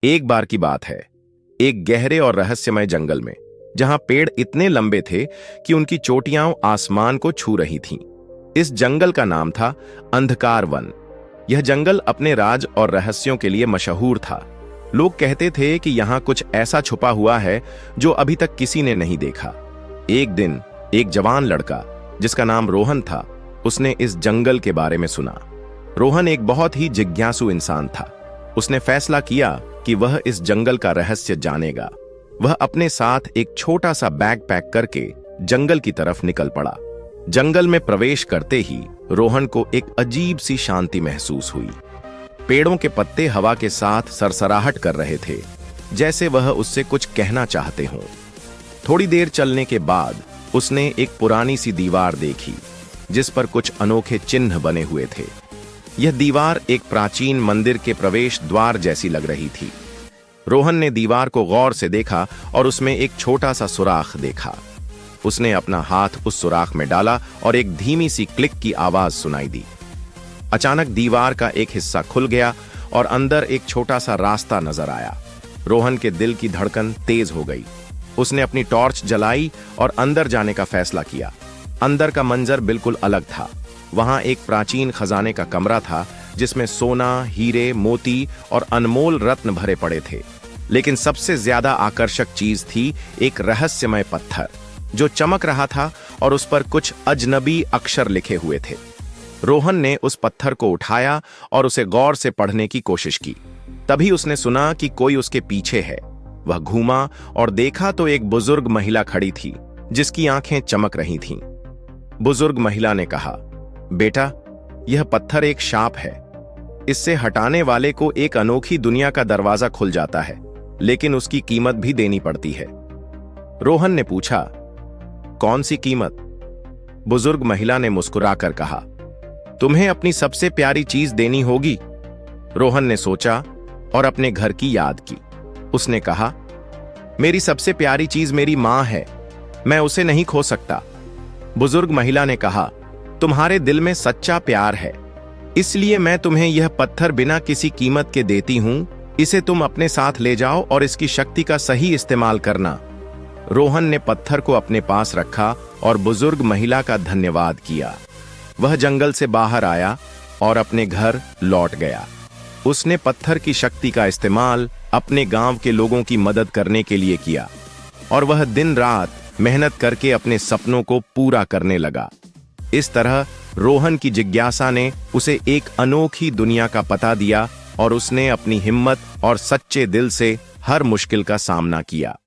एक बार की बात है, एक गहरे और रहस्यमय जंगल में, जहां पेड़ इतने लंबे थे कि उनकी चोटियां आसमान को छू रही थीं। इस जंगल का नाम था अंधकार वन। यह जंगल अपने राज और रहस्यों के लिए मशहूर था। लोग कहते थे कि यहां कुछ ऐसा छुपा हुआ है जो अभी तक किसी ने नहीं देखा। एक दिन एक जवान लड़का जिसका नाम रोहन था, उसने इस जंगल के बारे में सुना। रोहन एक बहुत ही जिज्ञासु इंसान था। उसने फैसला किया कि वह इस जंगल का रहस्य जानेगा। वह अपने साथ एक छोटा सा बैग पैक करके जंगल की तरफ निकल पड़ा। जंगल में प्रवेश करते ही रोहन को एक अजीब सी शांति महसूस हुई। पेड़ों के पत्ते हवा के साथ सरसराहट कर रहे थे, जैसे वह उससे कुछ कहना चाहते हों। थोड़ी देर चलने के बाद उसने एक पुरानी सी दीवार देखी, जिस पर कुछ अनोखे चिन्ह बने हुए थे। यह दीवार एक प्राचीन मंदिर के प्रवेश द्वार जैसी लग रही थी। रोहन ने दीवार को गौर से देखा और उसमें एक छोटा सा सुराख देखा। उसने अपना हाथ उस सुराख में डाला और एक धीमी सी क्लिक की आवाज सुनाई दी। अचानक दीवार का एक हिस्सा खुल गया और अंदर एक छोटा सा रास्ता नजर आया। रोहन के दिल की धड़कन तेज हो गई। उसने अपनी टॉर्च जलाई और अंदर जाने का फैसला किया। अंदर का मंजर बिल्कुल अलग था। वहां एक प्राचीन खजाने का कमरा था, जिसमें सोना, हीरे, मोती और अनमोल रत्न भरे पड़े थे। लेकिन सबसे ज्यादा आकर्षक चीज थी एक रहस्यमय पत्थर जो चमक रहा था और उस पर कुछ अजनबी अक्षर लिखे हुए थे। रोहन ने उस पत्थर को उठाया और उसे गौर से पढ़ने की कोशिश की। तभी उसने सुना कि कोई उसके पीछे है। वह घूमा और देखा तो एक बुजुर्ग महिला खड़ी थी, जिसकी आंखें चमक रही थीं। बुजुर्ग महिला ने कहा, बेटा, यह पत्थर एक शाप है। इससे हटाने वाले को एक अनोखी दुनिया का दरवाजा खुल जाता है, लेकिन उसकी कीमत भी देनी पड़ती है। रोहन ने पूछा, कौन सी कीमत? बुजुर्ग महिला ने मुस्कुराकर कहा, तुम्हें अपनी सबसे प्यारी चीज देनी होगी। रोहन ने सोचा और अपने घर की याद की। उसने कहा, मेरी सबसे प्यारी चीज मेरी मां है, मैं उसे नहीं खो सकता। बुजुर्ग महिला ने कहा, तुम्हारे दिल में सच्चा प्यार है, इसलिए मैं तुम्हें यह पत्थर बिना किसी कीमत के देती हूं। इसे तुम अपने साथ ले जाओ और इसकी शक्ति का सही इस्तेमाल करना। रोहन ने पत्थर को अपने पास रखा और बुजुर्ग महिला का धन्यवाद किया। वह जंगल से बाहर आया और अपने घर लौट गया। उसने पत्थर की शक्ति का इस्तेमाल अपने गांव के लोगों की मदद करने के लिए किया और वह दिन रात मेहनत करके अपने सपनों को पूरा करने लगा। इस तरह रोहन की जिज्ञासा ने उसे एक अनोखी दुनिया का पता दिया और उसने अपनी हिम्मत और सच्चे दिल से हर मुश्किल का सामना किया।